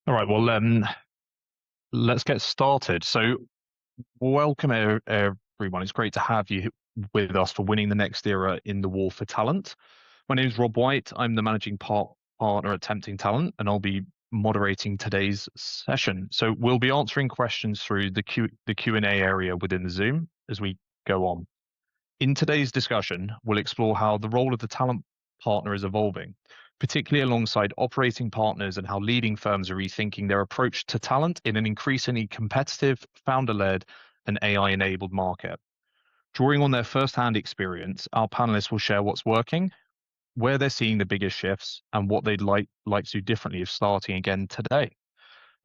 All right, well, let's get started. So, welcome everyone. It's great to have you with us for winning the next era in the war for talent. My name is Rob White. I'm the partner at Tempting Talent, and I'll be moderating today's session. So, we'll be answering questions through the Q&A area within the Zoom as we go on. In today's discussion, we'll explore how the role of the talent partner is evolving, particularly alongside operating partners and how leading firms are rethinking their approach to talent in an increasingly competitive, founder-led, and AI-enabled market. Drawing on their first-hand experience, our panelists will share what's working, where they're seeing the biggest shifts, and what they'd like to do differently if starting again today.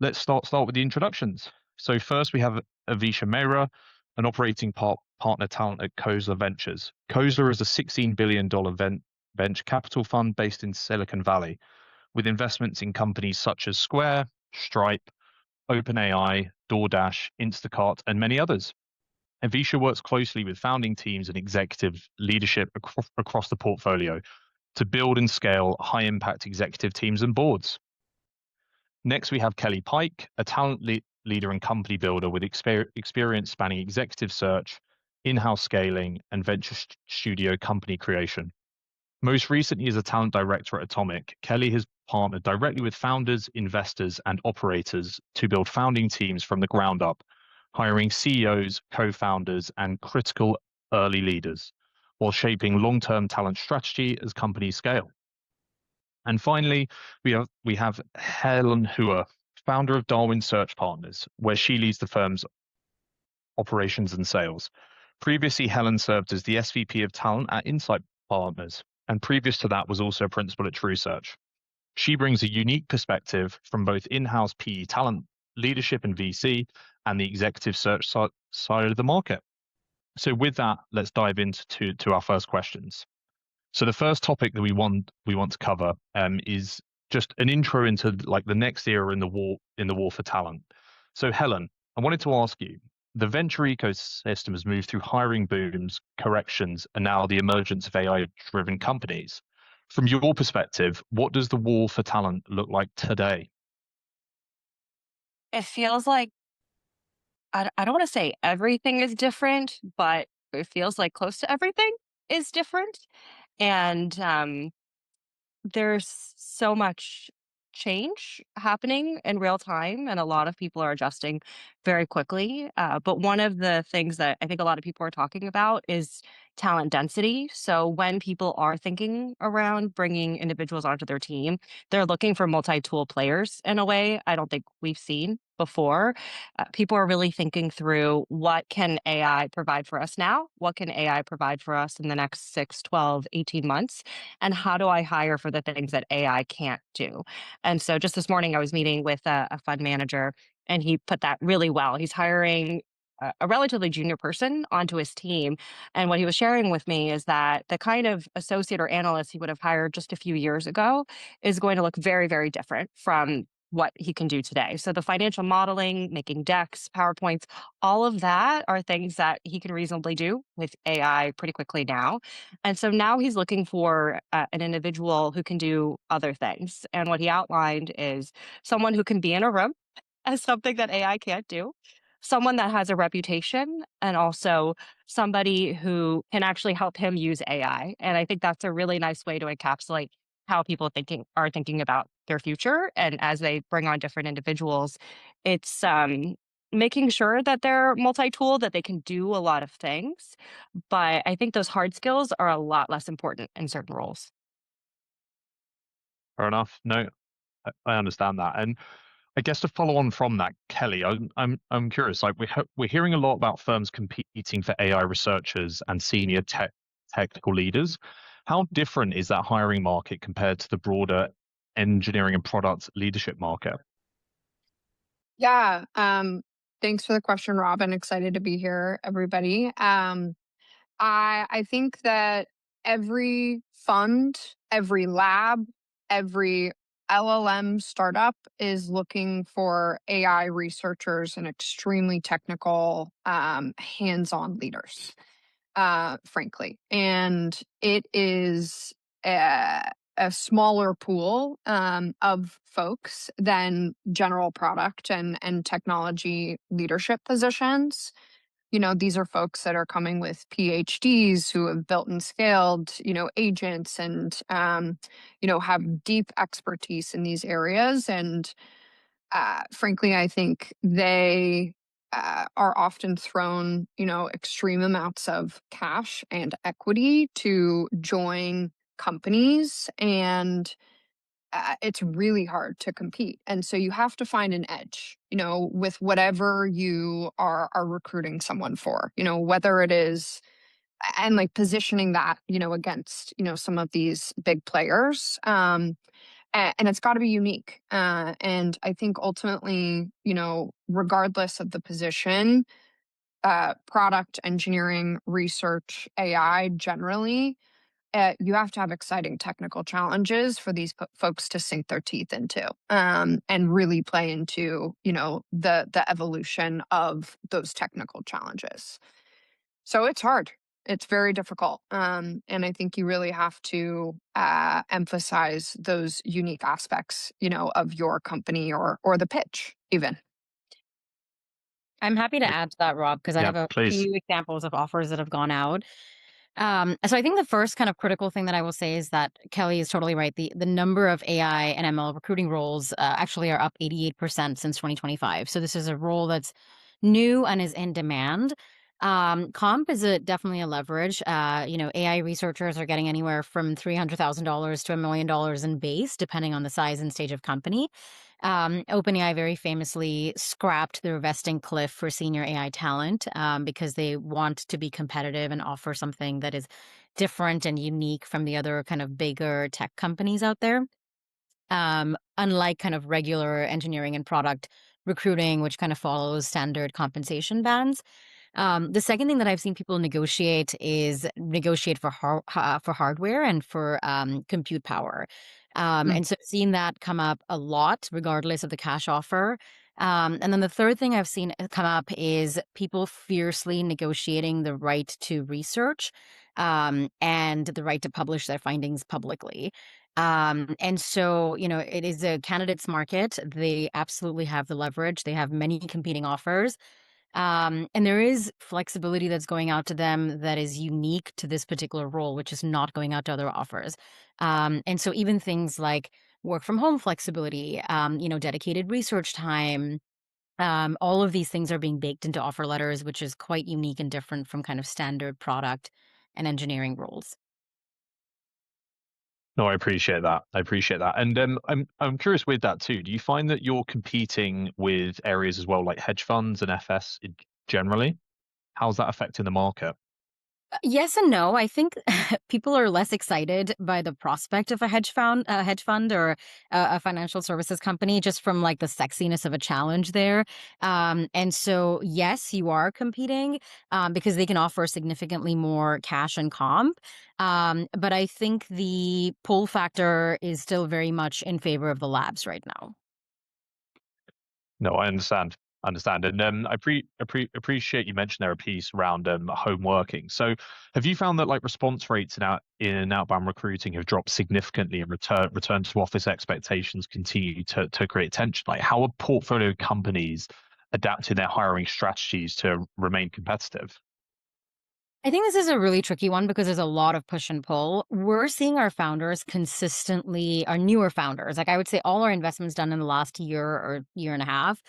Let's start with the introductions. So first we have Avisha Mehra, an operating partner talent at Khosla Ventures. Khosla is a $16 billion venture capital fund based in Silicon Valley, with investments in companies such as Square, Stripe, OpenAI, DoorDash, Instacart, and many others. Avisha works closely with founding teams and executive leadership across the portfolio to build and scale high-impact executive teams and boards. Next, we have Kelly Pike, a talent leader and company builder with experience spanning executive search, in-house scaling, and venture studio company creation. Most recently as a talent director at Atomic, Kelly has partnered directly with founders, investors, and operators to build founding teams from the ground up, hiring CEOs, co-founders, and critical early leaders, while shaping long-term talent strategy as companies scale. And finally, we have Helen Hua, founder of Darwin Search Partners, where she leads the firm's operations and sales. Previously, Helen served as the SVP of talent at Insight Partners, and previous to that was also a principal at TrueSearch. She brings a unique perspective from both in-house PE talent leadership and VC and the executive search side of the market. So with that, let's dive into our first questions. So the first topic that we want to cover is just an intro into like the next era in the war for talent. So Helen, I wanted to ask you, the venture ecosystem has moved through hiring booms, corrections, and now the emergence of AI-driven companies. From your perspective, what does the war for talent look like today? It feels like I don't want to say everything is different, but it feels like close to everything is different. And there's so much change happening in real time, and a lot of people are adjusting very quickly. But one of the things that I think a lot of people are talking about is talent density. So when people are thinking around bringing individuals onto their team, they're looking for multi-tool players in a way I don't think we've seen before. People are really thinking through, what can AI provide for us now? What can AI provide for us in the next 6, 12, 18 months? And how do I hire for the things that AI can't do? And so just this morning, I was meeting with a fund manager, and he put that really well. He's hiring a relatively junior person onto his team. And what he was sharing with me is that the kind of associate or analyst he would have hired just a few years ago is going to look very, very different from what he can do today. So the financial modeling, making decks, PowerPoints, all of that are things that he can reasonably do with AI pretty quickly now. And so now he's looking for an individual who can do other things. And what he outlined is someone who can be in a room as something that AI can't do, someone that has a reputation, and also somebody who can actually help him use AI. And I think that's a really nice way to encapsulate how people are thinking about their future. And as they bring on different individuals, it's making sure that they're multi-tool, that they can do a lot of things. But I think those hard skills are a lot less important in certain roles. Fair enough. No, I understand that. And I guess to follow on from that, Kelly, I'm curious. Like we're hearing a lot about firms competing for AI researchers and senior technical leaders. How different is that hiring market compared to the broader engineering and product leadership market? Yeah. Thanks for the question, Robin. Excited to be here, everybody. I think that every fund, every lab, every LLM startup is looking for AI researchers and extremely technical, hands-on leaders, frankly. And it is a smaller pool of folks than general product and technology leadership positions. These are folks that are coming with PhDs who have built and scaled, agents and, have deep expertise in these areas. And frankly, I think they are often thrown, extreme amounts of cash and equity to join companies. And it's really hard to compete. And so you have to find an edge, with whatever you are recruiting someone for, whether it is and like positioning that, against, some of these big players. And it's got to be unique. And I think ultimately, regardless of the position, product engineering, research, AI generally, you have to have exciting technical challenges for these folks to sink their teeth into, and really play into, the evolution of those technical challenges. So it's hard. It's very difficult. And I think you really have to emphasize those unique aspects, of your company or the pitch, even. I'm happy to add to that, Rob, because I Yeah, have a please. few examples of offers that have gone out. So I think the first kind of critical thing that I will say is that Kelly is totally right. The number of AI and ML recruiting roles actually are up 88% since 2025. So this is a role that's new and is in demand. Comp is definitely a leverage. AI researchers are getting anywhere from $300,000 to $1 million in base, depending on the size and stage of company. OpenAI very famously scrapped their vesting cliff for senior AI talent because they want to be competitive and offer something that is different and unique from the other kind of bigger tech companies out there. Unlike kind of regular engineering and product recruiting, which kind of follows standard compensation bands. The second thing that I've seen people negotiate for hardware and for compute power. Mm. And so seeing that come up a lot, regardless of the cash offer. And then the third thing I've seen come up is people fiercely negotiating the right to research and the right to publish their findings publicly. And so, it is a candidates market. They absolutely have the leverage. They have many competing offers. And there is flexibility that's going out to them that is unique to this particular role, which is not going out to other offers. And so even things like work from home flexibility, dedicated research time, all of these things are being baked into offer letters, which is quite unique and different from kind of standard product and engineering roles. No, I appreciate that. I appreciate that. And I'm curious with that too. Do you find that you're competing with areas as well, like hedge funds and FS generally? How's that affecting the market? Yes and no. I think people are less excited by the prospect of a hedge fund or a financial services company just from like the sexiness of a challenge there. And so, yes, you are competing because they can offer significantly more cash and comp. But I think the pull factor is still very much in favor of the labs right now. No, I understand. Understand. And appreciate you mentioned there a piece around home working. So have you found that like response rates in outbound recruiting have dropped significantly and return to office expectations continue to create tension? Like how are portfolio companies adapting their hiring strategies to remain competitive? I think this is a really tricky one because there's a lot of push and pull. We're seeing our founders consistently, our newer founders, like I would say all our investments done in the last year or year and a half,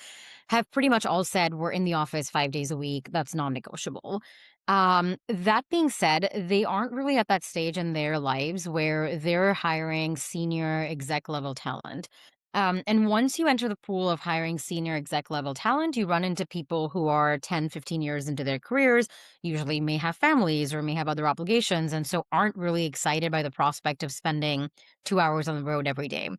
have pretty much all said we're in the office 5 days a week. That's non-negotiable. That being said, they aren't really at that stage in their lives where they're hiring senior exec level talent. And once you enter the pool of hiring senior exec level talent, you run into people who are 10, 15 years into their careers, usually may have families or may have other obligations, and so aren't really excited by the prospect of spending 2 hours on the road every day.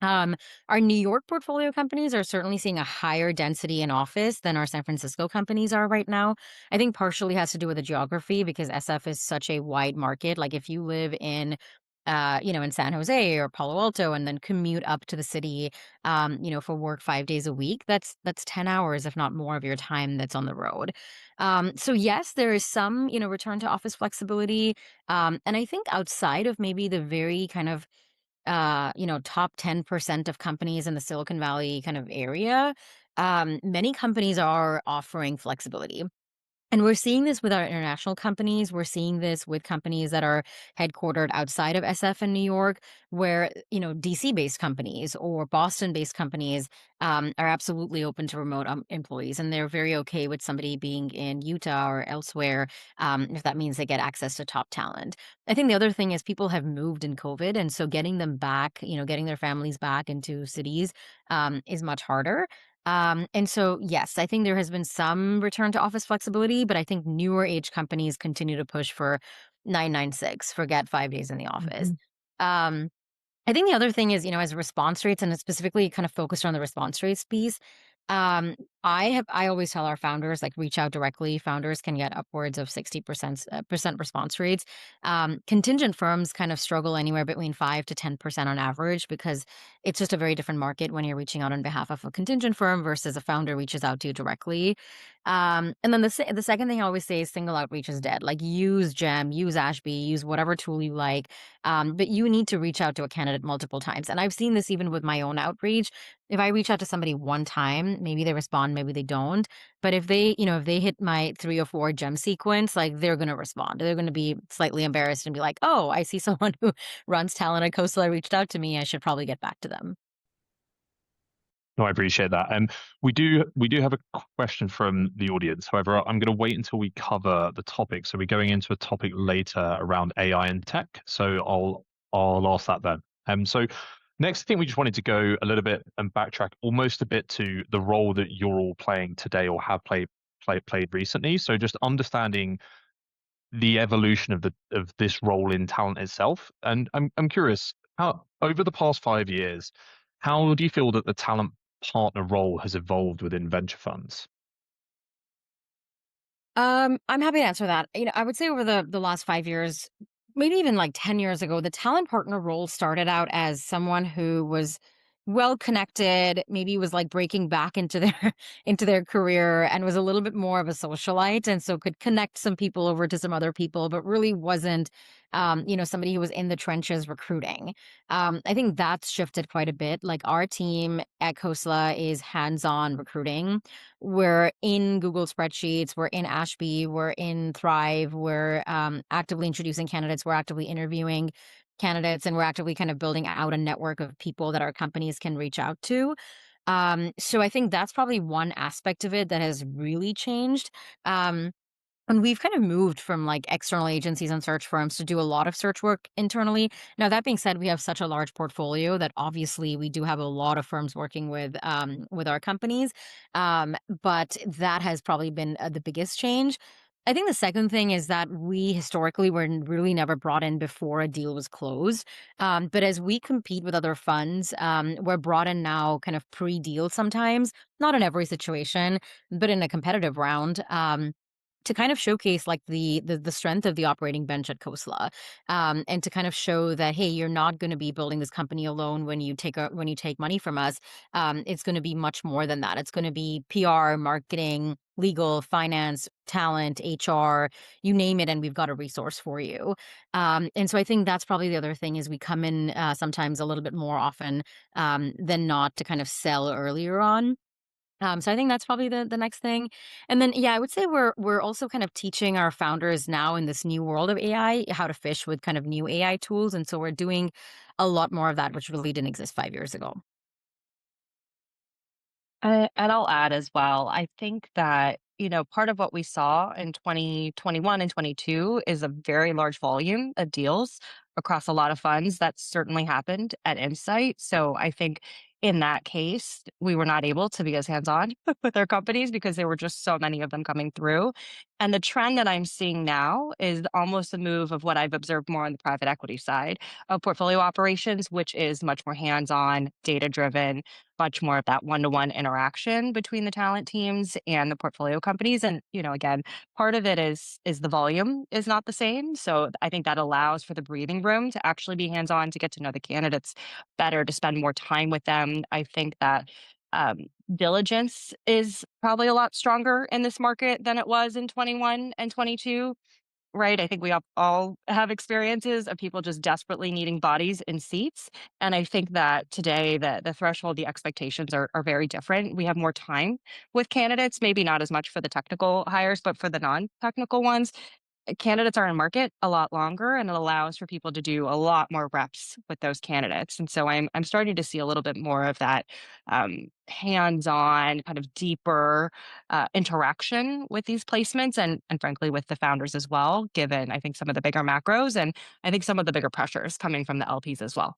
Um, our New York portfolio companies are certainly seeing a higher density in office than our San Francisco companies are right now. I think partially has to do with the geography because SF is such a wide market. Like if you live in San Jose or Palo Alto and then commute up to the city, for work 5 days a week, that's 10 hours, if not more of your time that's on the road. So yes, there is some, return to office flexibility. And I think outside of maybe the very kind of top 10% of companies in the Silicon Valley kind of area, many companies are offering flexibility. And we're seeing this with our international companies. We're seeing this with companies that are headquartered outside of SF in New York, where, DC-based companies or Boston-based companies are absolutely open to remote employees. And they're very okay with somebody being in Utah or elsewhere, if that means they get access to top talent. I think the other thing is people have moved in COVID. And so getting them back, getting their families back into cities is much harder. And so, yes, I think there has been some return to office flexibility, but I think newer age companies continue to push for 996, forget 5 days in the office. Mhm. Um, I think the other thing is, as response rates, and it's specifically kind of focused on the response rates piece. Um, I always tell our founders, like, reach out directly. Founders can get upwards of 60% percent response rates. Contingent firms kind of struggle anywhere between 5 to 10% on average, because it's just a very different market when you're reaching out on behalf of a contingent firm versus a founder reaches out to you directly. And then the second thing I always say is single outreach is dead. Like, use Gem, use Ashby, use whatever tool you like, but you need to reach out to a candidate multiple times. And I've seen this even with my own outreach. If I reach out to somebody one time, maybe they respond, maybe they don't. But if they hit my 3 or 4 gem sequence, like, they're going to respond. They're going to be slightly embarrassed and be like, oh, I see someone who runs talent at Coastal reached out to me. I should probably get back to them. No, I appreciate that. And we do have a question from the audience. However, I'm going to wait until we cover the topic. So we're going into a topic later around AI and tech. So I'll ask that then. So next thing, we just wanted to go a little bit and backtrack almost a bit to the role that you're all playing today or have played recently. So just understanding the evolution of this role in talent itself. And I'm curious, how over the past 5 years, how do you feel that the talent partner role has evolved within venture funds? I'm happy to answer that. I would say over the last 5 years, maybe even like 10 years ago, the talent partner role started out as someone who was well connected, maybe was like breaking back into their into their career, and was a little bit more of a socialite, and so could connect some people over to some other people, but really wasn't somebody who was in the trenches recruiting. I think that's shifted quite a bit. Like, our team at Khosla is hands-on recruiting. We're in Google spreadsheets, we're in Ashby, we're in Thrive, we're actively introducing candidates, we're actively interviewing candidates, and we're actively kind of building out a network of people that our companies can reach out to. So I think that's probably one aspect of it that has really changed. Um, and we've kind of moved from, like, external agencies and search firms to do a lot of search work internally. Now, that being said, we have such a large portfolio that obviously we do have a lot of firms working with our companies. But that has probably been the biggest change. I think the second thing is that we historically were really never brought in before a deal was closed. But as we compete with other funds, we're brought in now kind of pre-deal sometimes, not in every situation, but in a competitive round. To kind of showcase, like, the strength of the operating bench at Khosla, and to kind of show that, hey, you're not going to be building this company alone when you take money from us. It's going to be much more than that. It's going to be PR, marketing, legal, finance, talent, HR, you name it, and we've got a resource for you. And so I think that's probably the other thing, is we come in sometimes a little bit more often than not to kind of sell earlier on. So I think that's probably the next thing. And then, yeah, I would say we're also kind of teaching our founders now in this new world of AI how to fish with kind of new AI tools. And so we're doing a lot more of that, which really didn't exist 5 years ago. And I'll add as well, I think that, part of what we saw in 2021 and 22 is a very large volume of deals across a lot of funds. That certainly happened at Insight. So I think in that case, we were not able to be as hands on with our companies because there were just so many of them coming through. And the trend that I'm seeing now is almost a move of what I've observed more on the private equity side of portfolio operations, which is much more hands on, data driven, much more of that one-to-one interaction between the talent teams and the portfolio companies. And, again, part of it is the volume is not the same. So I think that allows for the breathing room to actually be hands-on, to get to know the candidates better, to spend more time with them. I think that um, diligence is probably a lot stronger in this market than it was in 21 and 22. right? I think we all have experiences of people just desperately needing bodies in seats. And I think that today the threshold, the expectations are very different. We have more time with candidates, maybe not as much for the technical hires, but for the non-technical ones, candidates are in market a lot longer, and it allows for people to do a lot more reps with those candidates. And so I'm starting to see a little bit more of that hands-on, kind of deeper interaction with these placements, and frankly with the founders as well. Given I think some of the bigger macros, and I think some of the bigger pressures coming from the LPs as well.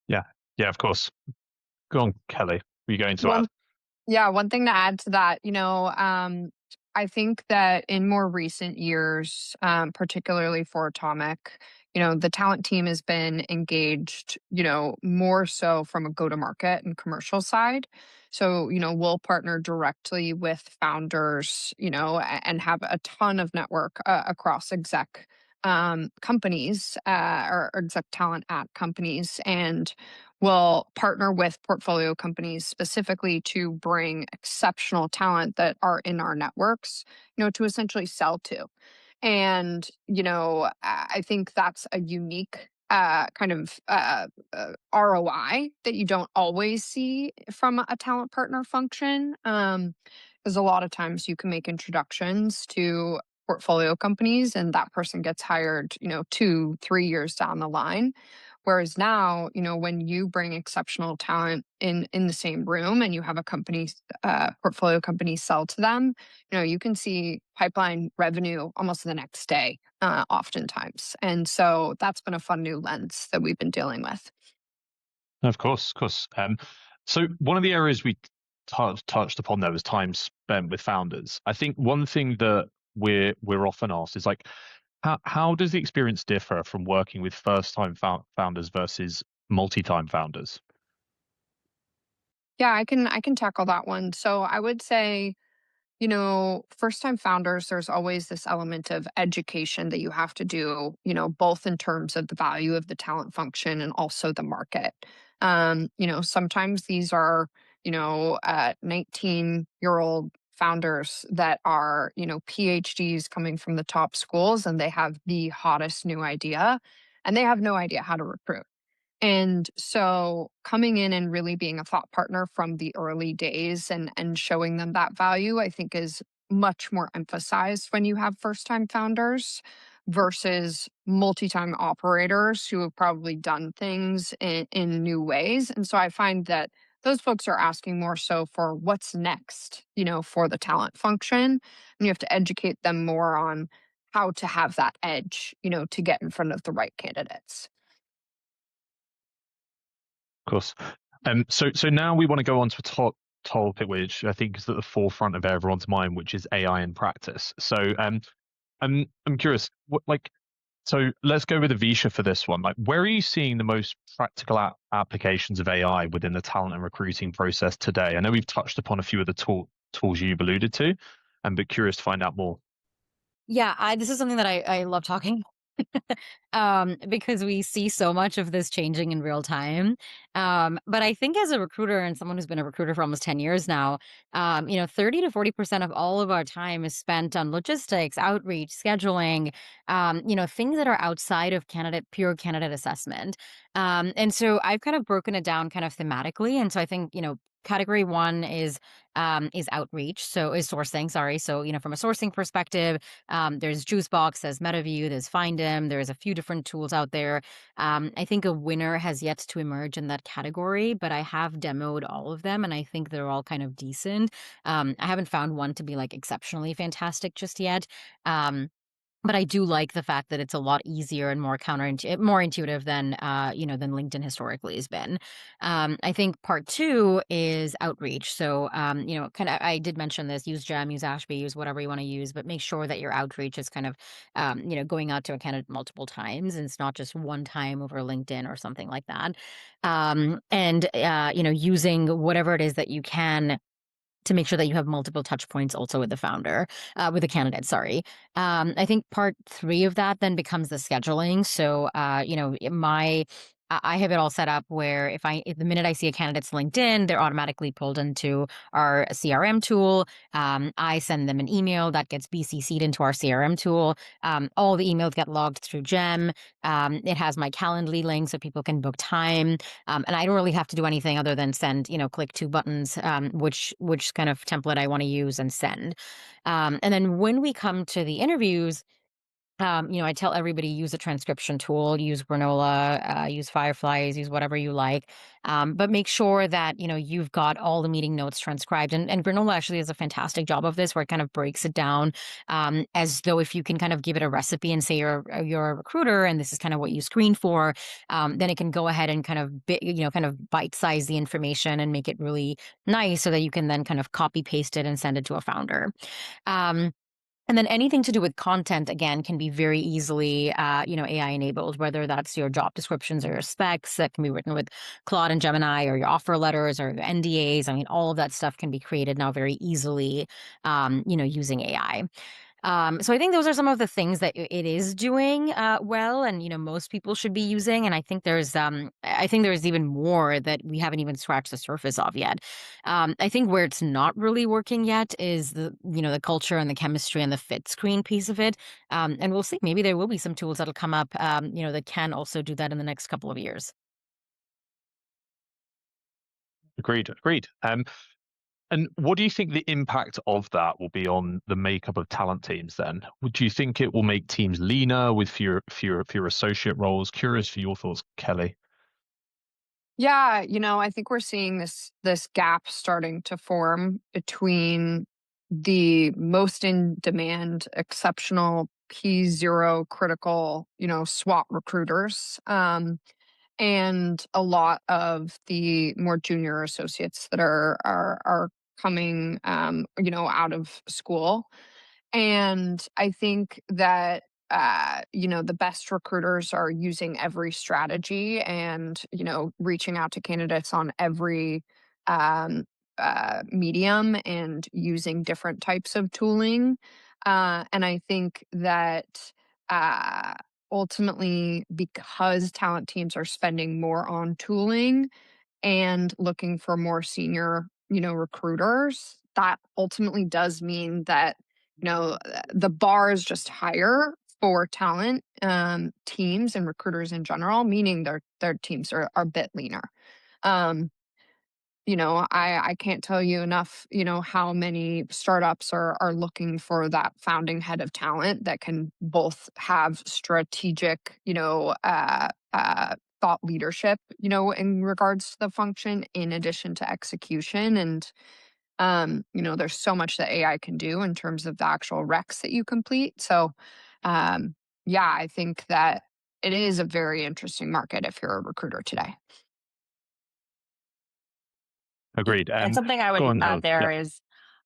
Yeah, yeah, of course. Go on, Kelly. Were you going to add? One Yeah, one thing to add to that, I think that in more recent years, particularly for Atomic, the talent team has been engaged, more so from a go-to-market and commercial side. So, we'll partner directly with founders, and have a ton of network across exec companies or exec talent at companies. And will partner with portfolio companies specifically to bring exceptional talent that are in our networks, to essentially sell to. And, I think that's a unique kind of ROI that you don't always see from a talent partner function. Because a lot of times you can make introductions to portfolio companies and that person gets hired, 2, 3 years down the line. Whereas now, when you bring exceptional talent in the same room and you have a company, portfolio company sell to them, you can see pipeline revenue almost the next day, oftentimes. And so that's been a fun new lens that we've been dealing with. Of course, of course. So one of the areas we touched upon there was time spent with founders. I think one thing that we're often asked is like, how does the experience differ from working with first-time founders versus multi-time founders? Yeah, I can tackle that one. So I would say, first time founders, there's always this element of education that you have to do, both in terms of the value of the talent function and also the market. Sometimes these are, 19-year-old founders that are, PhDs coming from the top schools and they have the hottest new idea and they have no idea how to recruit. And so coming in and really being a thought partner from the early days and showing them that value, I think is much more emphasized when you have first time founders versus multi-time operators who have probably done things in new ways. And so I find that those folks are asking more so for what's next, for the talent function. And you have to educate them more on how to have that edge, to get in front of the right candidates. Of course. So now we want to go on to a topic which I think is at the forefront of everyone's mind, which is AI in practice. So I'm curious, so let's go with Avisha for this one. Like, where are you seeing the most practical applications of AI within the talent and recruiting process today? I know we've touched upon a few of the tools you've alluded to, but curious to find out more. Yeah, this is something that I love talking because we see so much of this changing in real time. But I think as a recruiter and someone who's been a recruiter for almost 10 years now, 30 to 40% of all of our time is spent on logistics, outreach, scheduling, things that are outside of pure candidate assessment. And so I've kind of broken it down kind of thematically. And so I think, category one is outreach. So is sourcing, sorry. So, from a sourcing perspective, there's Juicebox, there's MetaView, there's Findem. There's a few different tools out there. I think a winner has yet to emerge in that category, but I have demoed all of them, and I think they're all kind of decent. I haven't found one to be like exceptionally fantastic just yet. But I do like the fact that it's a lot easier and more intuitive than than LinkedIn historically has been. I think part two is outreach. So kind of I did mention this: use Gem, use Ashby, use whatever you want to use, but make sure that your outreach is kind of going out to a candidate multiple times, and it's not just one time over LinkedIn or something like that. And using whatever it is that you can to make sure that you have multiple touch points also with the with the candidate, sorry. I think part three of that then becomes the scheduling. So, my I have it all set up where if the minute I see a candidate's LinkedIn, they're automatically pulled into our CRM tool. I send them an email that gets BCC'd into our CRM tool. All the emails get logged through Gem. It has my Calendly link so people can book time. And I don't really have to do anything other than send, click two buttons, which kind of template I want to use and send. And then when we come to the interviews, I tell everybody use a transcription tool, use Granola, use Fireflies, use whatever you like. But make sure that, you've got all the meeting notes transcribed. And Granola actually does a fantastic job of this where it kind of breaks it down as though if you can kind of give it a recipe and say you're a recruiter and this is kind of what you screen for, then it can go ahead and kind of, kind of bite size the information and make it really nice so that you can then kind of copy paste it and send it to a founder. And then anything to do with content, again, can be very easily, AI enabled, whether that's your job descriptions or your specs that can be written with Claude and Gemini, or your offer letters or your NDAs. I mean, all of that stuff can be created now very easily, using AI. So I think those are some of the things that it is doing well, and most people should be using. And I think there's even more that we haven't even scratched the surface of yet. I think where it's not really working yet is the culture and the chemistry and the fit screen piece of it. And we'll see. Maybe there will be some tools that'll come up, that can also do that in the next couple of years. Agreed. And what do you think the impact of that will be on the makeup of talent teams then? Do you think it will make teams leaner with fewer associate roles? Curious for your thoughts, Kelly. Yeah, I think we're seeing this gap starting to form between the most in demand, exceptional P0 critical, SWAT recruiters, and a lot of the more junior associates that are coming, out of school. And I think that the best recruiters are using every strategy and, reaching out to candidates on every um, medium and using different types of tooling. And I think that uh, ultimately, because talent teams are spending more on tooling and looking for more senior, recruiters, that ultimately does mean that, the bar is just higher for talent teams and recruiters in general, meaning their teams are a bit leaner. Um, I can't tell you enough, how many startups are looking for that founding head of talent that can both have strategic, thought leadership, in regards to the function in addition to execution. And, there's so much that AI can do in terms of the actual recs that you complete. So, yeah, I think that it is a very interesting market if you're a recruiter today. Agreed. And something I Go would on. add Oh, there yeah. is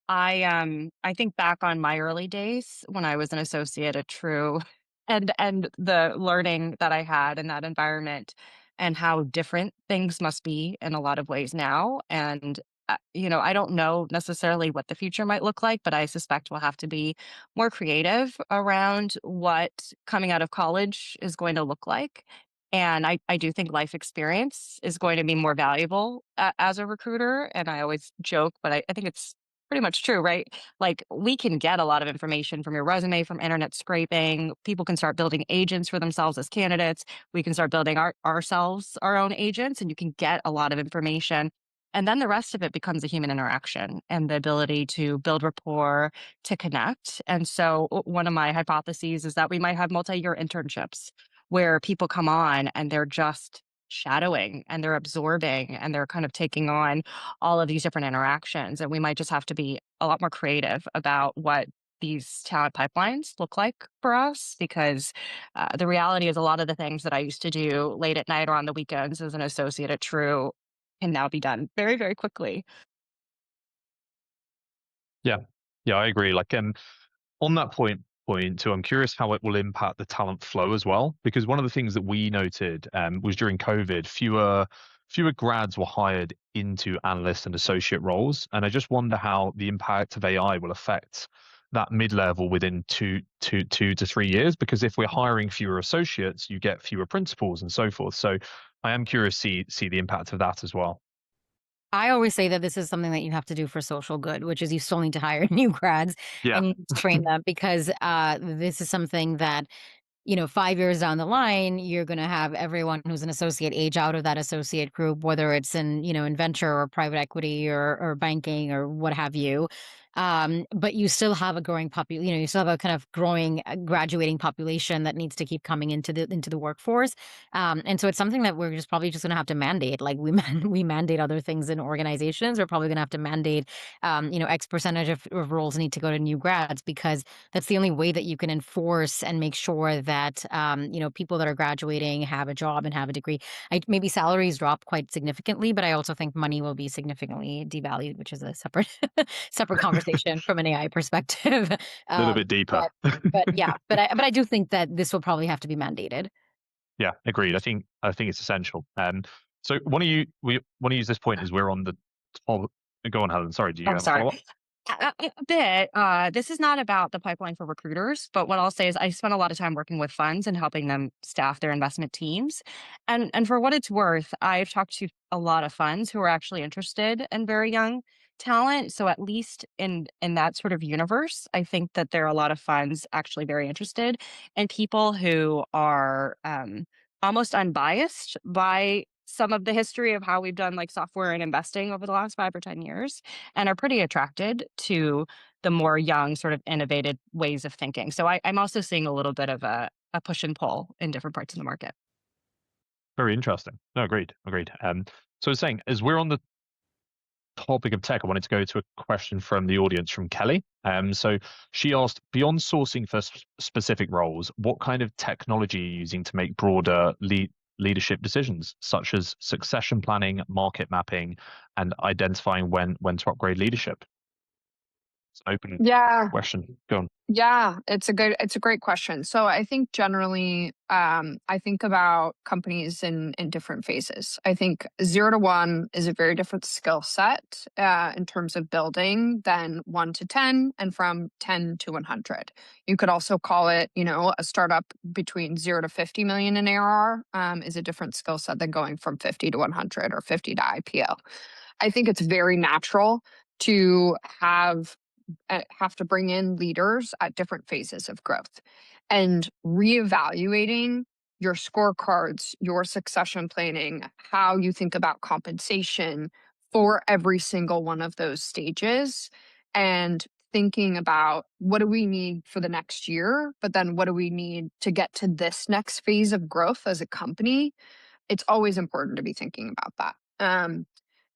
I think back on my early days when I was an associate at True and the learning that I had in that environment and how different things must be in a lot of ways now. And I don't know necessarily what the future might look like, but I suspect we'll have to be more creative around what coming out of college is going to look like. And I do think life experience is going to be more valuable as a recruiter. And I always joke, but I think it's pretty much true, right? Like we can get a lot of information from your resume, from internet scraping. People can start building agents for themselves as candidates. We can start building ourselves, our own agents, and you can get a lot of information. And then the rest of it becomes a human interaction and the ability to build rapport, to connect. And so one of my hypotheses is that we might have multi-year internships where people come on and they're just shadowing and they're absorbing and they're kind of taking on all of these different interactions. And we might just have to be a lot more creative about what these talent pipelines look like for us because the reality is a lot of the things that I used to do late at night or on the weekends as an associate at True can now be done very, very quickly. Yeah. Yeah, I agree. Like, on that point too, I'm curious how it will impact the talent flow as well. Because one of the things that we noted was during COVID, fewer grads were hired into analyst and associate roles, and I just wonder how the impact of AI will affect that mid-level within two to 3 years. Because if we're hiring fewer associates, you get fewer principals and so forth. So I am curious to see the impact of that as well. I always say that this is something that you have to do for social good, which is you still need to hire new grads Yeah, and you need to train them because this is something that 5 years down the line, you're going to have everyone who's an associate age out of that associate group, whether it's in venture or private equity or banking or what have you. But you still have a growing you still have a kind of growing, graduating population that needs to keep coming into the workforce. And so it's something that we're just probably just going to have to mandate. Like we mandate other things in organizations. We're probably going to have to mandate, X percentage of roles need to go to new grads because that's the only way that you can enforce and make sure that people that are graduating have a job and have a degree. Maybe salaries drop quite significantly, but I also think money will be significantly devalued, which is a separate separate conversation from an AI perspective. a little bit deeper. But yeah, but I do think that this will probably have to be mandated. Yeah, agreed. I think it's essential. So we want to use this point as we're on the top. Go on, Helen. Sorry, do you Oh, have a sorry. follow up? A bit. This is not about the pipeline for recruiters, but what I'll say is I spent a lot of time working with funds and helping them staff their investment teams. And for what it's worth, I've talked to a lot of funds who are actually interested in very young talent. So at least in that sort of universe, I think that there are a lot of funds actually very interested in people who are almost unbiased by some of the history of how we've done like software and investing over the last 5 or 10 years and are pretty attracted to the more young, sort of innovative ways of thinking. So I'm also seeing a little bit of a push and pull in different parts of the market. Very interesting. No, agreed. Agreed. So I was saying, as we're on the topic of tech, I wanted to go to a question from the audience from Kelly. So she asked, beyond sourcing for specific roles, what kind of technology are you using to make broader leadership decisions, such as succession planning, market mapping, and identifying when to upgrade leadership? It's an open Yeah. question. Go on. Yeah, it's a great question. So I think generally, I think about companies in different phases. I think 0 to 1 is a very different skill set in terms of building than 1 to 10, and from 10 to 100. You could also call it, a startup between 0 to 50 million in ARR is a different skill set than going from 50 to 100 or 50 to IPO. I think it's very natural to have to bring in leaders at different phases of growth and reevaluating your scorecards, your succession planning, how you think about compensation for every single one of those stages, and thinking about what do we need for the next year, but then what do we need to get to this next phase of growth as a company. It's always important to be thinking about that.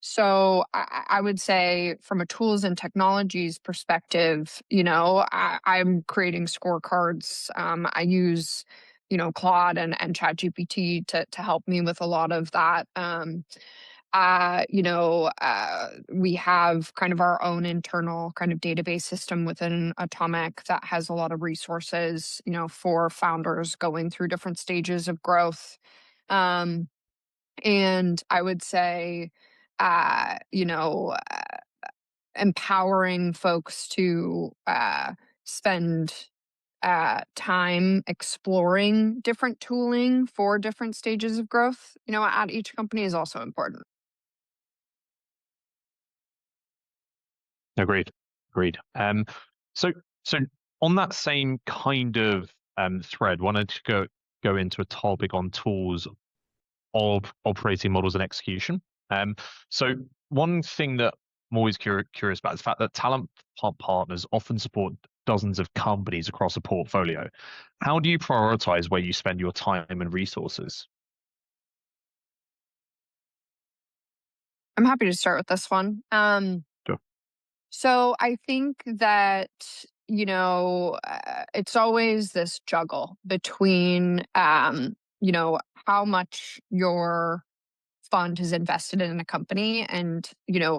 So I would say from a tools and technologies perspective, I'm creating scorecards. I use, Claude and ChatGPT to help me with a lot of that. We have kind of our own internal kind of database system within Atomic that has a lot of resources, for founders going through different stages of growth. Um, and I would say, uh, you know, uh, empowering folks to spend time exploring different tooling for different stages of growth, at each company is also important. Agreed. Agreed. So so on that same kind of thread, wanted to go into a topic on tools of operating models and execution. So one thing that I'm always curious about is the fact that talent partners often support dozens of companies across a portfolio. How do you prioritize where you spend your time and resources? I'm happy to start with this one. Sure. So I think that, it's always this juggle between, how much your fund has invested in a company and,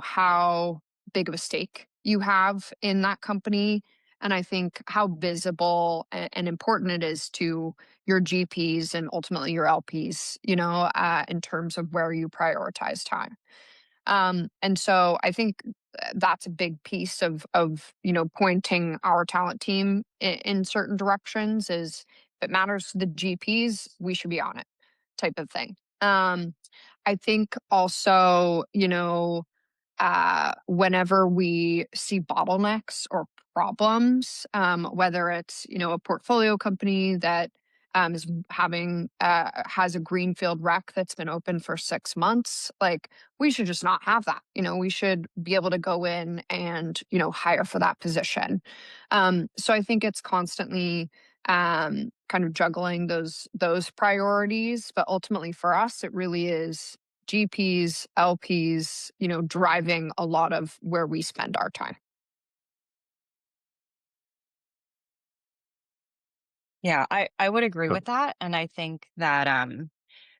how big of a stake you have in that company. And I think how visible and important it is to your GPs and ultimately your LPs, in terms of where you prioritize time. And so I think that's a big piece of pointing our talent team in certain directions is if it matters to the GPs, we should be on it type of thing. Um, I think also, whenever we see bottlenecks or problems, whether it's a portfolio company that is having has a greenfield rec that's been open for 6 months, like we should just not have that. We should be able to go in and hire for that position. So I think it's constantly kind of juggling those priorities, but ultimately for us, it really is GPs, LPs, driving a lot of where we spend our time. Yeah, I would agree Cool. with that. And I think that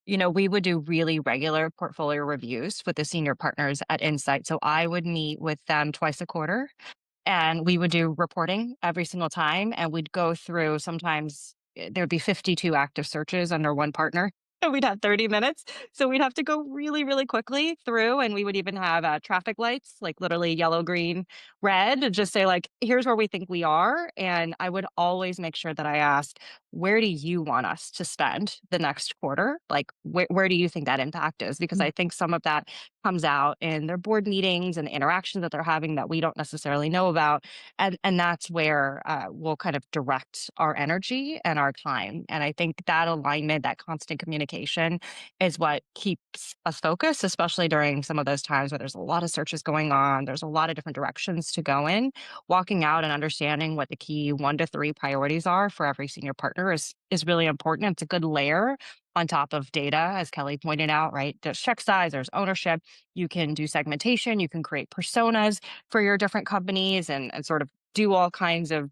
we would do really regular portfolio reviews with the senior partners at Insight. So I would meet with them twice a quarter and we would do reporting every single time, and we'd go through sometimes there'd be 52 active searches under one partner. And we'd have 30 minutes. So we'd have to go really, really quickly through. And we would even have traffic lights, like literally yellow, green, red, and just say, like, here's where we think we are. And I would always make sure that I asked, where do you want us to spend the next quarter? Like, where do you think that impact is? Because I think some of that comes out in their board meetings and the interactions that they're having that we don't necessarily know about, and that's where we'll kind of direct our energy and our time. And I think that alignment, that constant communication, is what keeps us focused, especially during some of those times where there's a lot of searches going on. There's a lot of different directions to go in. Walking out and understanding what the key 1 to 3 priorities are for every senior partner is really important. It's a good layer on top of data, as Kelly pointed out, right? There's check size, there's ownership. You can do segmentation, you can create personas for your different companies and sort of do all kinds of,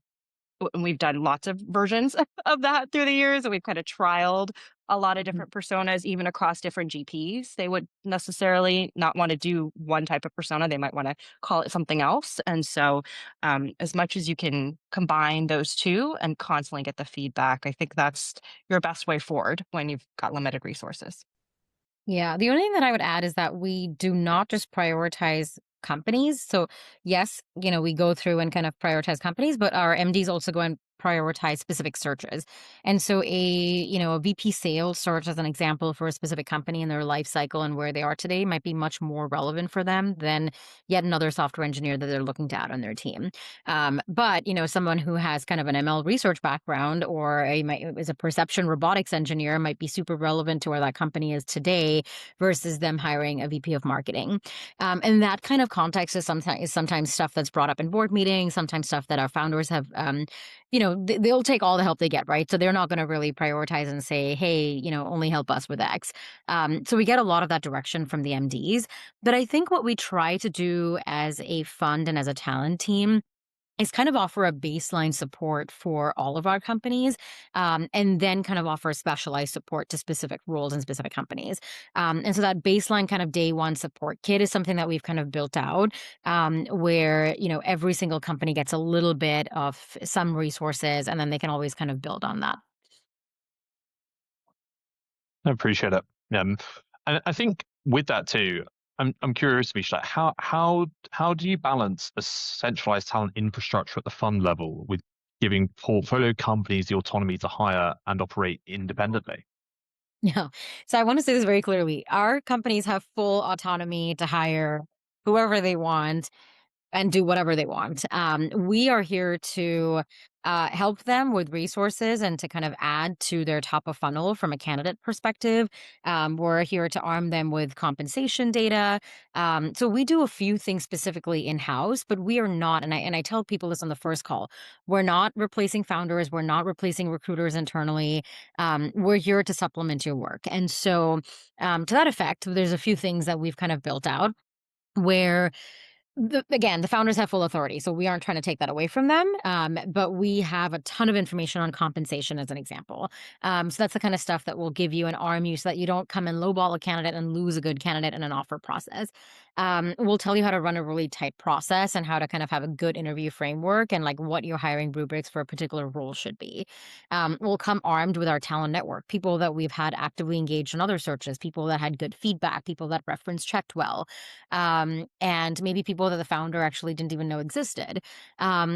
and we've done lots of versions of that through the years, and we've kind of trialed a lot of different personas, even across different GPs. They would necessarily not want to do one type of persona. They might want to call it something else. And so, as much as you can combine those two and constantly get the feedback, I think that's your best way forward when you've got limited resources. Yeah. The only thing that I would add is that we do not just prioritize companies. So, yes, we go through and kind of prioritize companies, but our MDs also go and prioritize specific searches. And so a VP sales search as an example for a specific company in their life cycle and where they are today might be much more relevant for them than yet another software engineer that they're looking to add on their team. But someone who has kind of an ML research background or is a perception robotics engineer might be super relevant to where that company is today versus them hiring a VP of marketing. And that kind of context is sometimes stuff that's brought up in board meetings, sometimes stuff that our founders have. They'll take all the help they get, right? So they're not going to really prioritize and say, hey, only help us with X. So we get a lot of that direction from the MDs. But I think what we try to do as a fund and as a talent team is kind of offer a baseline support for all of our companies, and then kind of offer specialized support to specific roles in specific companies. And so that baseline kind of day one support kit is something that we've kind of built out, where every single company gets a little bit of some resources, and then they can always kind of build on that. I appreciate it. Um, and I think with that too, I'm curious, Misha, like how do you balance a centralized talent infrastructure at the fund level with giving portfolio companies the autonomy to hire and operate independently? Yeah. So I want to say this very clearly. Our companies have full autonomy to hire whoever they want and do whatever they want. We are here to help them with resources and to kind of add to their top of funnel from a candidate perspective. We're here to arm them with compensation data. So we do a few things specifically in house, but we are not. And I tell people this on the first call. We're not replacing founders. We're not replacing recruiters internally. We're here to supplement your work. And so, to that effect, there's a few things that we've kind of built out where again, the founders have full authority, so we aren't trying to take that away from them. But we have a ton of information on compensation, as an example. So that's the kind of stuff that will give you and arm you, so that you don't come and lowball a candidate and lose a good candidate in an offer process. We'll tell you how to run a really tight process and how to kind of have a good interview framework and like what your hiring rubrics for a particular role should be. We'll come armed with our talent network, people that we've had actively engaged in other searches, people that had good feedback, people that reference checked well, and maybe people that the founder actually didn't even know existed.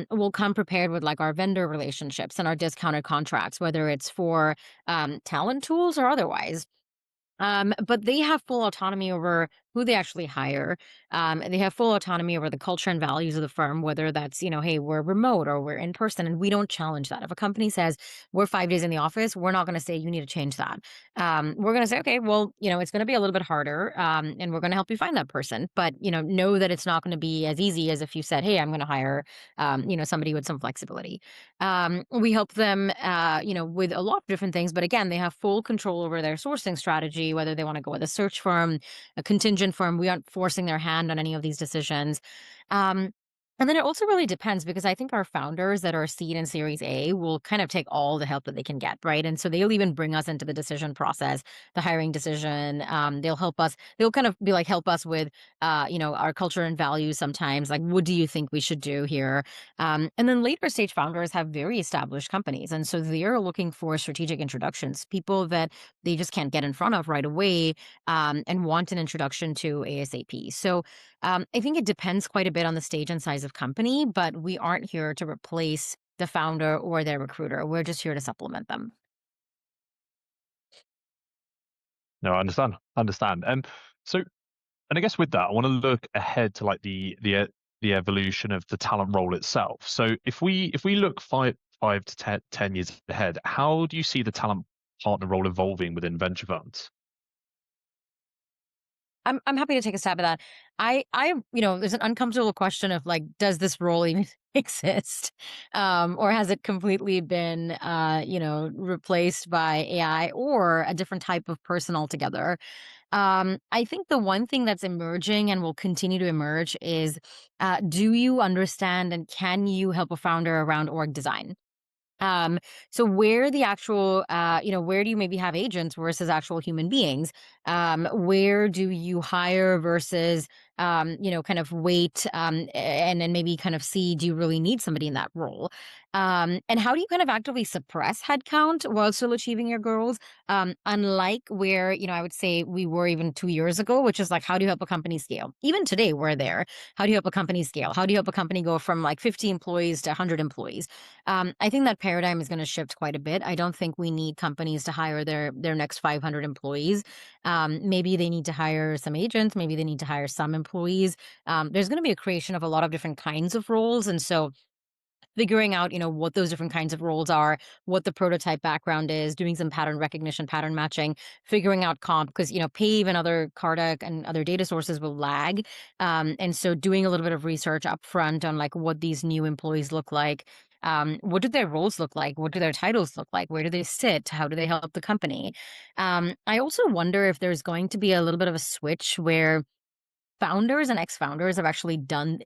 We'll come prepared with like our vendor relationships and our discounted contracts, whether it's for talent tools or otherwise. But they have full autonomy over who they actually hire. And they have full autonomy over the culture and values of the firm, whether that's, hey, we're remote or we're in person, and we don't challenge that. If a company says we're 5 days in the office, we're not going to say you need to change that. We're going to say, okay, well, it's going to be a little bit harder, and we're going to help you find that person. But, know that it's not going to be as easy as if you said, hey, I'm going to hire, somebody with some flexibility. We help them, with a lot of different things. But again, they have full control over their sourcing strategy, whether they want to go with a search firm, a contingent firm. We aren't forcing their hand on any of these decisions. Um, and then it also really depends because I think our founders that are seed and Series A will kind of take all the help that they can get, right? And so they'll even bring us into the decision process, the hiring decision. They'll help us. They'll kind of be like help us with, our culture and values. Sometimes, like, what do you think we should do here? And then later stage founders have very established companies, and so they're looking for strategic introductions, people that they just can't get in front of right away, and want an introduction to ASAP. So I think it depends quite a bit on the stage and size of company, but we aren't here to replace the founder or their recruiter. We're just here to supplement them. No, I understand. Understand. So, and I guess with that, I want to look ahead to like the evolution of the talent role itself. So, if we look five to 10 years ahead, how do you see the talent partner role evolving within venture funds? I'm happy to take a stab at that. There's an uncomfortable question of like, does this role even exist, or has it completely been, replaced by AI or a different type of person altogether? I think the one thing that's emerging and will continue to emerge is, do you understand and can you help a founder around org design? Um, so where the actual, where do you maybe have agents versus actual human beings? Where do you hire versus, kind of wait, and then maybe kind of see, do you really need somebody in that role? And how do you kind of actively suppress headcount while still achieving your goals? Unlike where, I would say we were even 2 years ago, which is like, how do you help a company scale? Even today, we're there. How do you help a company scale? How do you help a company go from like 50 employees to 100 employees? I think that paradigm is going to shift quite a bit. I don't think we need companies to hire their next 500 employees. Maybe they need to hire some agents. Maybe they need to hire some employees. There's going to be a creation of a lot of different kinds of roles, and so figuring out, what those different kinds of roles are, what the prototype background is, doing some pattern recognition, pattern matching, figuring out comp, because, Pave and other Carta and other data sources will lag. And so doing a little bit of research up front on like what these new employees look like. What do their roles look like? What do their titles look like? Where do they sit? How do they help the company? I also wonder if there's going to be a little bit of a switch where founders and ex-founders have actually done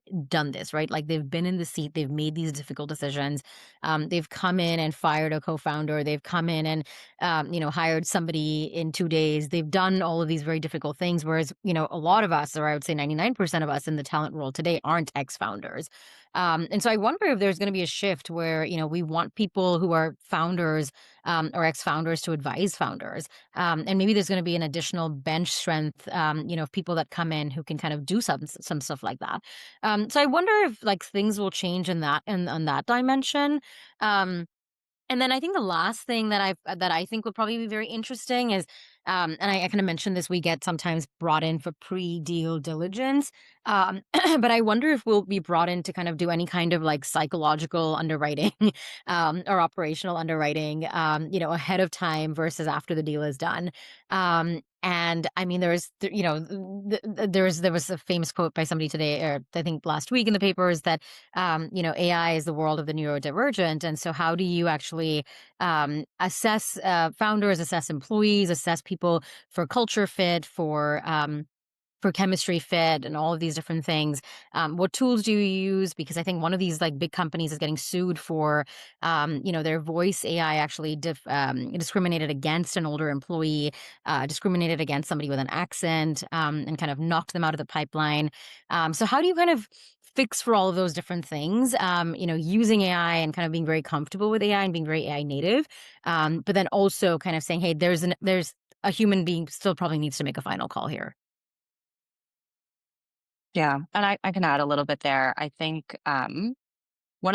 this, right? Like they've been in the seat, they've made these difficult decisions. They've come in and fired a co-founder. They've come in and hired somebody in 2 days. They've done all of these very difficult things. Whereas a lot of us, or I would say 99% of us in the talent world today, aren't ex-founders. And so I wonder if there's going to be a shift where we want people who are founders, or ex-founders to advise founders. And maybe there's going to be an additional bench strength, of people that come in who can kind of do some stuff like that. So I wonder if like things will change in that and on that dimension. Um, and then I think the last thing that I think would probably be very interesting is, and I kind of mentioned this, we get sometimes brought in for pre-deal diligence, but I wonder if we'll be brought in to kind of do any kind of like psychological underwriting, or operational underwriting, ahead of time versus after the deal is done. And I mean, there was a famous quote by somebody today, or I think last week in the papers, that AI is the world of the neurodivergent. And so how do you actually assess founders, assess employees, assess people for culture fit, for chemistry fit and all of these different things? What tools do you use? Because I think one of these like big companies is getting sued for, their voice AI actually discriminated against an older employee, discriminated against somebody with an accent, and kind of knocked them out of the pipeline. So how do you kind of fix for all of those different things? Using AI and kind of being very comfortable with AI and being very AI native, but then also kind of saying, hey, there's a human being still probably needs to make a final call here. Yeah, and I can add a little bit there. I think one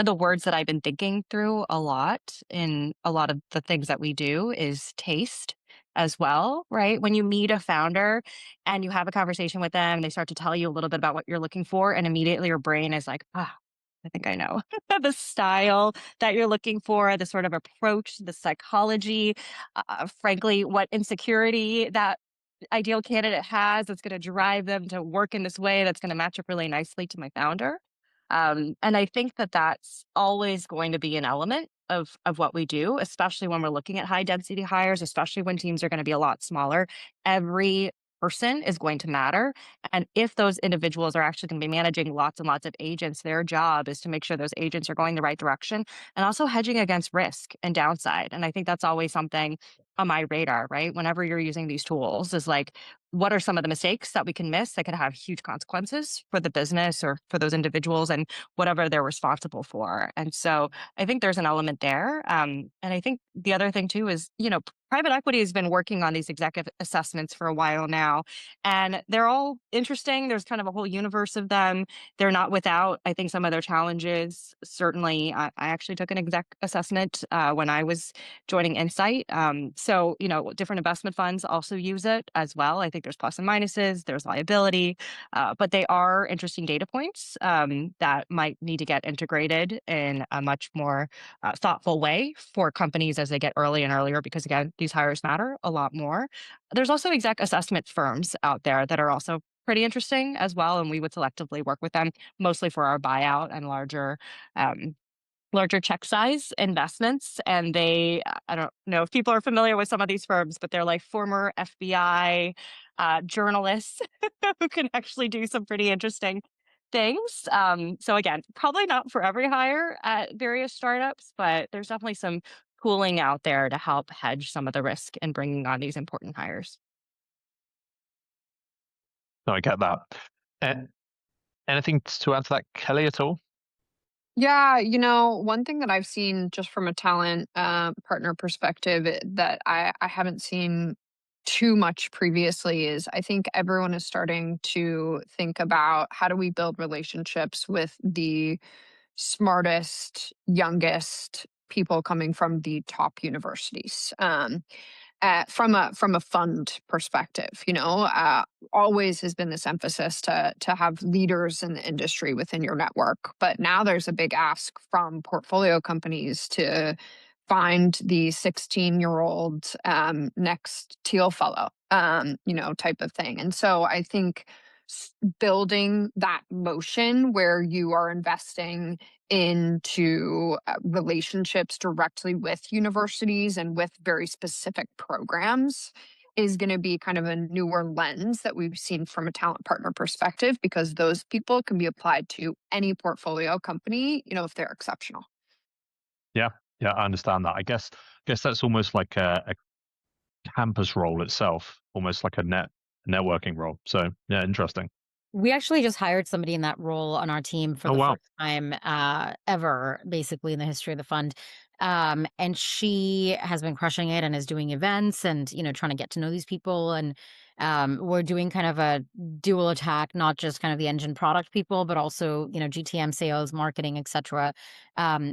of the words that I've been thinking through a lot in a lot of the things that we do is taste. as well, right? When you meet a founder and you have a conversation with them, they start to tell you a little bit about what you're looking for, and immediately your brain is like, ah, I think I know the style that you're looking for, the sort of approach, the psychology, frankly, what insecurity that ideal candidate has that's going to drive them to work in this way that's going to match up really nicely to my founder. And I think that that's always going to be an element of what we do, especially when we're looking at high density hires, especially when teams are going to be a lot smaller. Every person is going to matter. And if those individuals are actually going to be managing lots and lots of agents, their job is to make sure those agents are going the right direction and also hedging against risk and downside. And I think that's always something on my radar, right? Whenever you're using these tools, is like, what are some of the mistakes that we can miss that could have huge consequences for the business or for those individuals and whatever they're responsible for? And so I think there's an element there. And I think the other thing too is, private equity has been working on these executive assessments for a while now, and they're all interesting. There's kind of a whole universe of them. They're not without, I think, some of their challenges. Certainly, I actually took an exec assessment when I was joining Insight. So, different investment funds also use it as well. I think there's plus and minuses, there's liability, but they are interesting data points that might need to get integrated in a much more thoughtful way for companies as they get early and earlier, because again, these hires matter a lot more. There's also exec assessment firms out there that are also pretty interesting as well, and we would selectively work with them mostly for our buyout and um, larger check size investments. And I don't know if people are familiar with some of these firms, but they're like former FBI journalists who can actually do some pretty interesting things. So again, probably not for every hire at various startups, but there's definitely some tooling out there to help hedge some of the risk in bringing on these important hires. No, I get that. Anything to add to that, Kelly, at all? Yeah, one thing that I've seen just from a talent partner perspective that I haven't seen too much previously is I think everyone is starting to think about how do we build relationships with the smartest, youngest people coming from the top universities. From a fund perspective, always has been this emphasis to have leaders in the industry within your network. But now there's a big ask from portfolio companies to find the 16-year-old next Teal fellow, type of thing. And so I think building that motion where you are investing into relationships directly with universities and with very specific programs is going to be kind of a newer lens that we've seen from a talent partner perspective, because those people can be applied to any portfolio company, if they're exceptional. Yeah, yeah, I understand that. I guess that's almost like a campus role itself, almost like a networking role. So yeah, interesting. We actually just hired somebody in that role on our team for Oh the wow. first time ever, basically in the history of the fund. And she has been crushing it and is doing events and, trying to get to know these people. And we're doing kind of a dual attack, not just kind of the engine product people, but also, GTM sales, marketing, etc.,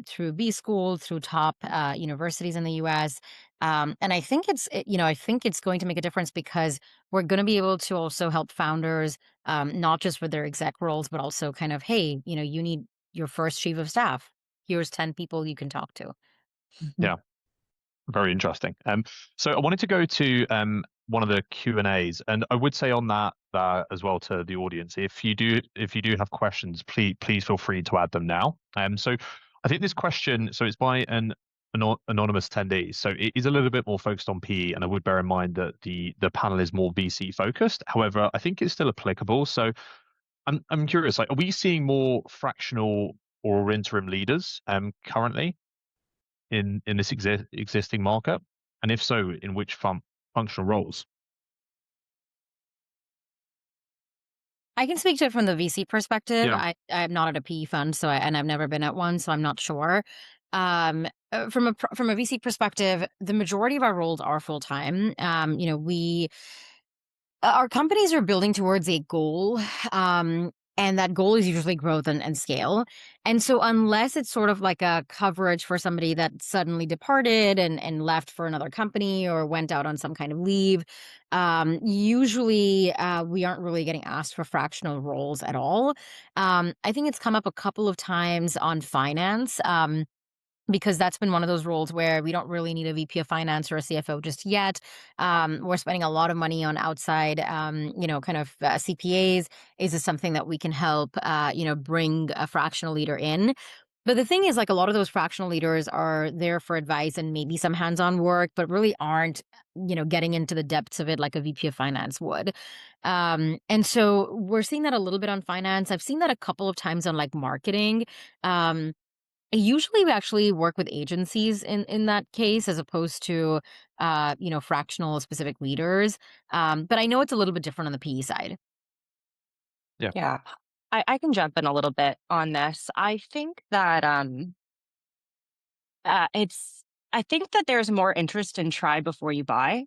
through B school, through top universities in the US. And I think I think it's going to make a difference because we're going to be able to also help founders, not just for their exec roles, but also kind of, hey, you need your first chief of staff. Here's 10 people you can talk to. Mhm. Yeah, very interesting. So I wanted to go to one of the Q&As, and I would say on that as well to the audience, if you do have questions, please feel free to add them now. So I think this question, so it's by an anonymous attendee, so it is a little bit more focused on PE, and I would bear in mind that the panel is more VC focused. However, I think it's still applicable. So I'm curious, like, are we seeing more fractional or interim leaders currently in this existing market? And if so, in which functional roles? I can speak to it from the VC perspective. Yeah. I'm not at a PE fund, and I've never been at one, so I'm not sure. From a VC perspective, the majority of our roles are full time. We our companies are building towards a goal. And that goal is usually growth and scale. And so unless it's sort of like a coverage for somebody that suddenly departed and left for another company or went out on some kind of leave, usually we aren't really getting asked for fractional roles at all. I think it's come up a couple of times on finance. Because that's been one of those roles where we don't really need a VP of finance or a CFO just yet. We're spending a lot of money on outside, kind of CPAs. Is this something that we can help, bring a fractional leader in? But the thing is, like, a lot of those fractional leaders are there for advice and maybe some hands-on work, but really aren't, getting into the depths of it like a VP of finance would. And so we're seeing that a little bit on finance. I've seen that a couple of times on like marketing. Um, Usually we actually work with agencies in that case as opposed to fractional specific leaders. But I know it's a little bit different on the PE side. Yeah. Yeah. I can jump in a little bit on this. It's I think that there's more interest in try before you buy,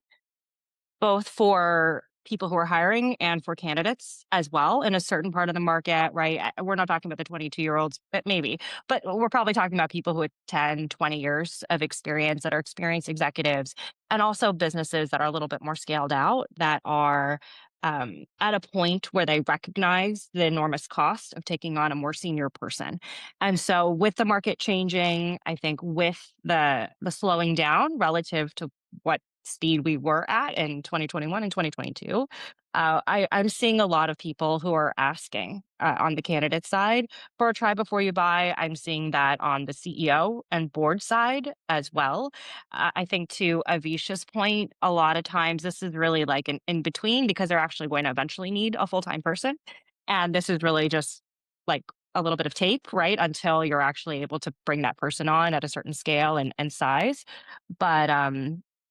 both for people who are hiring and for candidates as well in a certain part of the market, right? We're not talking about the 22-year-olds, but maybe, but we're probably talking about people who have 10, 20 years of experience that are experienced executives, and also businesses that are a little bit more scaled out that are at a point where they recognize the enormous cost of taking on a more senior person. And so with the market changing, I think with the slowing down relative to what speed we were at in 2021 and 2022, I'm seeing a lot of people who are asking on the candidate side for a try before you buy. I'm seeing that on the CEO and board side as well. I think to Avisha's point, a lot of times this is really like an in between because they're actually going to eventually need a full time person. And this is really just like a little bit of tape, right? Until you're actually able to bring that person on at a certain scale and size. But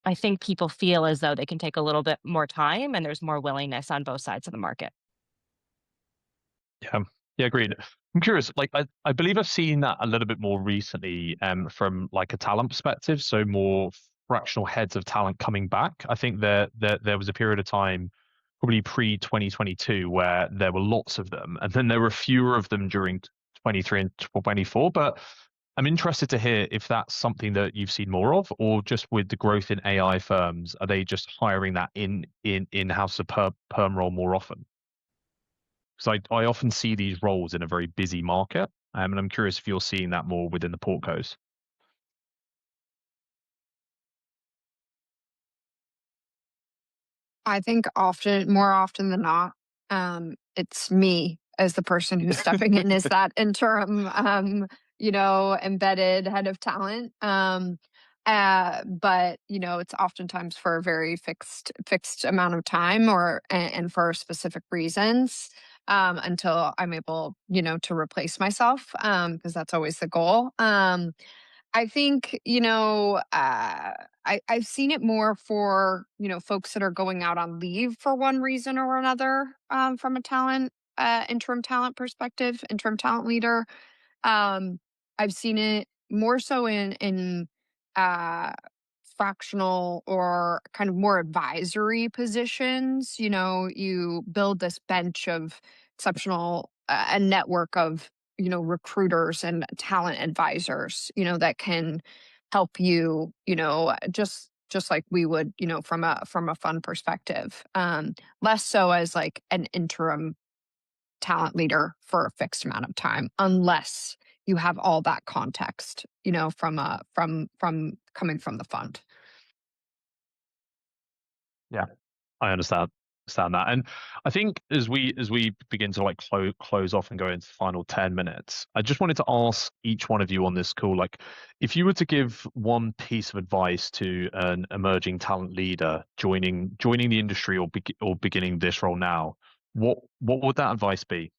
I think people feel as though they can take a little bit more time and there's more willingness on both sides of the market. Yeah, yeah, agreed. I'm curious, like I believe I've seen that a little bit more recently, from like a talent perspective. So more fractional heads of talent coming back. I think there was a period of time, probably pre 2022, where there were lots of them, and then there were fewer of them during 23 and 24. But I'm interested to hear if that's something that you've seen more of, or just with the growth in AI firms, are they just hiring that in-house a perm role more often? Because I often see these roles in a very busy market, and I'm curious if you're seeing that more within the portcos. I think more often than not, it's me as the person who's stepping in as that interim, embedded head of talent. But it's oftentimes for a very fixed amount of time, and for specific reasons, until I'm able, to replace myself, because that's always the goal. I think, I've seen it more for, folks that are going out on leave for one reason or another, from a interim talent perspective, interim talent leader. Um, I've seen it more so in uh, fractional or kind of more advisory positions. You build this bench of exceptional, a network of recruiters and talent advisors, that can help you, just like we would, from a fund perspective. Less so as like an interim talent leader for a fixed amount of time, unless you have all that context, from coming from the fund. Yeah, I understand that. And I think as we begin to like close off and go into the final 10 minutes, I just wanted to ask each one of you on this call, like, if you were to give one piece of advice to an emerging talent leader joining the industry, or beginning this role now, what would that advice be?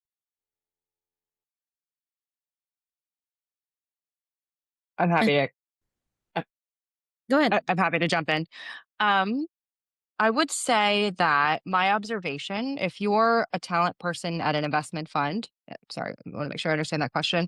I'm happy to Go ahead. I'm happy to jump in. Um, I would say that my observation, if you're a talent person at an investment fund, sorry, I want to make sure I understand that question.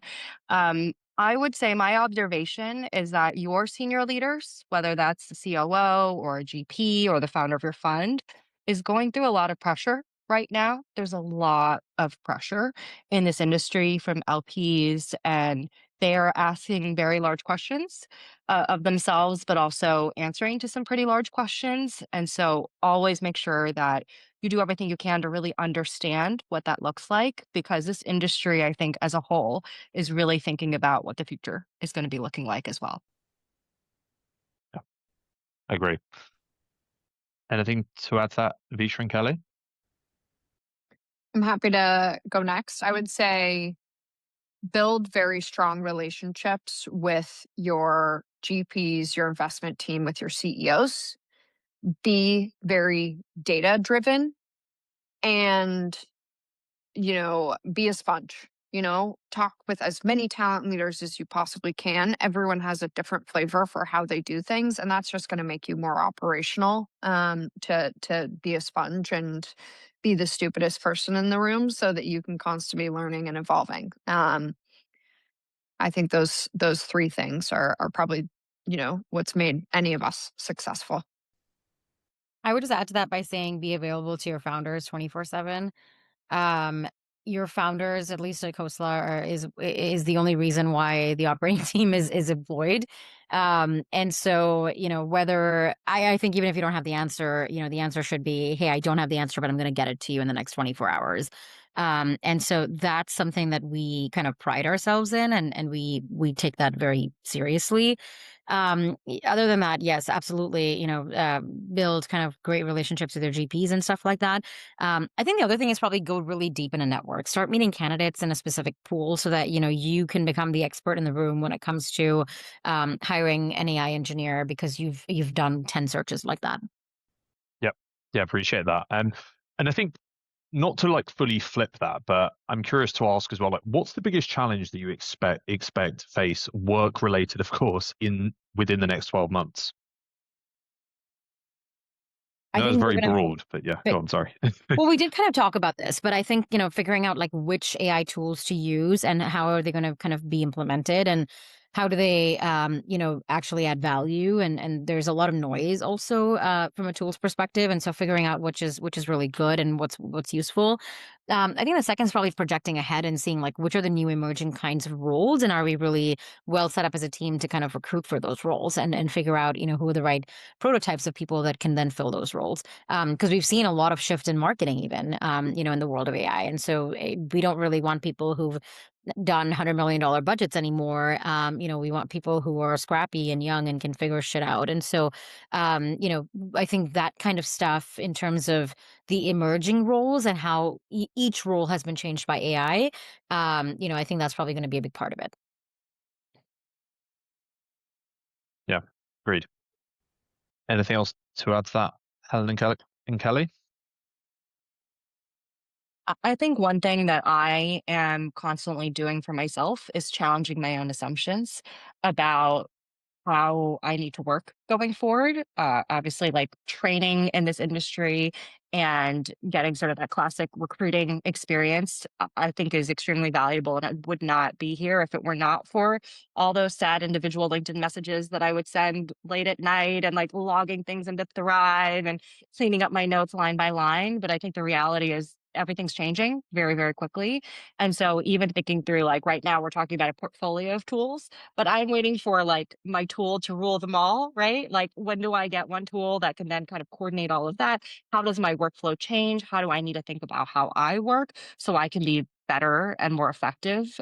I would say my observation is that your senior leaders, whether that's the COO or a GP or the founder of your fund, is going through a lot of pressure right now. There's a lot of pressure in this industry from LPs, and they are asking very large questions of themselves, but also answering to some pretty large questions. And so always make sure that you do everything you can to really understand what that looks like, because this industry, I think, as a whole, is really thinking about what the future is going to be looking like as well. Yeah, I agree. Anything to add to that, Visha and Kelly? I'm happy to go next. I would say build very strong relationships with your GPs, your investment team, with your CEOs. Be very data driven and, be a sponge. Talk with as many talent leaders as you possibly can. Everyone has a different flavor for how they do things, and that's just going to make you more operational. To be a sponge and be the stupidest person in the room, so that you can constantly learning and evolving. I think those three things are probably what's made any of us successful. I would just add to that by saying be available to your founders 24/7. Um, your founders, at least at Khosla, is the only reason why the operating team is employed. And so, whether I think even if you don't have the answer, the answer should be, hey, I don't have the answer, but I'm going to get it to you in the next 24 hours. And so that's something that we kind of pride ourselves in, and we take that very seriously. Other than that, yes, absolutely, build kind of great relationships with your GPs and stuff like that. I think the other thing is probably go really deep in a network. Start meeting candidates in a specific pool so that you can become the expert in the room when it comes to hiring an AI engineer, because you've done 10 searches like that. Yep. Yeah, appreciate that. And I think, not to like fully flip that, but I'm curious to ask as well, like, what's the biggest challenge that you expect to face, work related, of course, within the next 12 months? I I know it's think we're very gonna broad, but yeah, go on, sorry. Well, we did kind of talk about this, but I think, figuring out like which AI tools to use and how are they going to kind of be implemented, and how do they, actually add value. And there's a lot of noise also from a tools perspective. And so figuring out which is really good and what's useful. I think the second is probably projecting ahead and seeing like which are the new emerging kinds of roles, and are we really well set up as a team to kind of recruit for those roles, and figure out, who are the right prototypes of people that can then fill those roles. Because we've seen a lot of shift in marketing, even in the world of AI, and so we don't really want people who've done $100 million budgets anymore. We want people who are scrappy and young and can figure shit out. And so, I think that kind of stuff in terms of the emerging roles and how each role has been changed by AI. I think that's probably going to be a big part of it. Yeah, agreed. Anything else to add to that, Helen and Kelly? I think one thing that I am constantly doing for myself is challenging my own assumptions about how I need to work going forward. Obviously, like training in this industry and getting sort of that classic recruiting experience, I think is extremely valuable. And I would not be here if it were not for all those sad individual LinkedIn messages that I would send late at night, and like logging things into Thrive and cleaning up my notes line by line. But I think the reality is everything's changing very, very quickly. And so even thinking through, like right now, we're talking about a portfolio of tools, but I'm waiting for like my tool to rule them all, right? Like when do I get one tool that can then kind of coordinate all of that? How does my workflow change? How do I need to think about how I work so I can be better and more effective?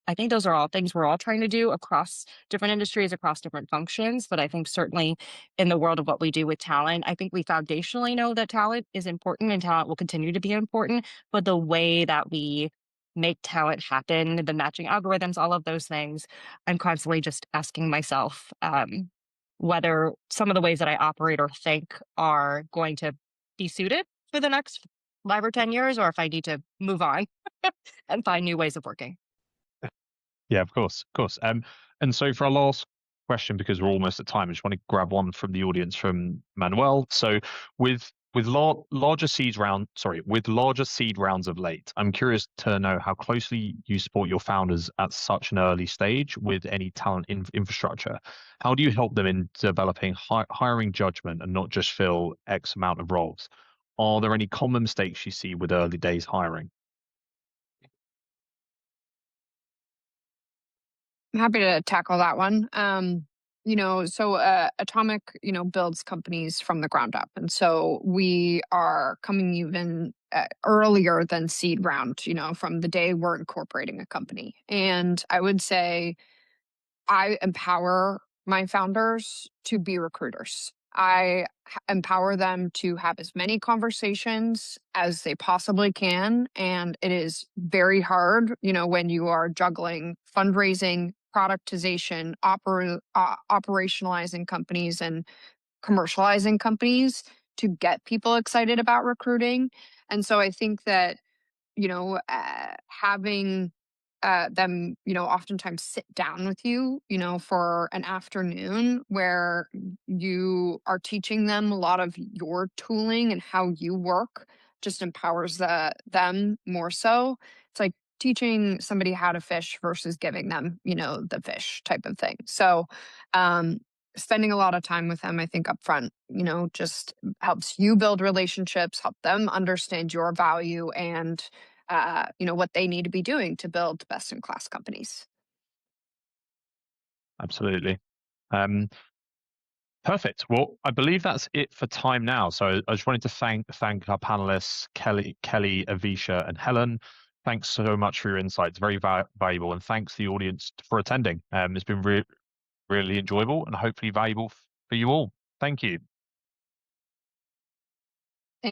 I think those are all things we're all trying to do across different industries, across different functions. But I think certainly in the world of what we do with talent, I think we foundationally know that talent is important and talent will continue to be important. But the way that we make talent happen, the matching algorithms, all of those things, I'm constantly just asking myself whether some of the ways that I operate or think are going to be suited for the next 5 or 10 years, or if I need to move on and find new ways of working. Yeah, of course, of course. And so for our last question, because we're almost at time, I just want to grab one from the audience from Manuel. So with larger seed rounds of late, I'm curious to know how closely you support your founders at such an early stage with any talent infrastructure. How do you help them in developing hiring judgment and not just fill X amount of roles? are there any common mistakes you see with early days hiring? I'm happy to tackle that one. So Atomic, builds companies from the ground up. And so we are coming even earlier than seed round, from the day we're incorporating a company. And I would say I empower my founders to be recruiters. Empower them to have as many conversations as they possibly can. And it is very hard, when you are juggling fundraising, productization, operationalizing companies, and commercializing companies to get people excited about recruiting. And so I think that having them, oftentimes sit down with you, for an afternoon where you are teaching them a lot of your tooling and how you work just empowers them more so. It's like teaching somebody how to fish versus giving them, the fish type of thing. So, um, spending a lot of time with them, I think upfront, just helps you build relationships, help them understand your value and what they need to be doing to build best in class companies. Absolutely. Um, Perfect. Well, I believe that's it for time now. So I just wanted to thank our panelists, Kelly, Avisha, and Helen. Thanks so much for your insights. Very valuable. And thanks to the audience for attending. It's been really enjoyable and hopefully valuable for you all. Thank you.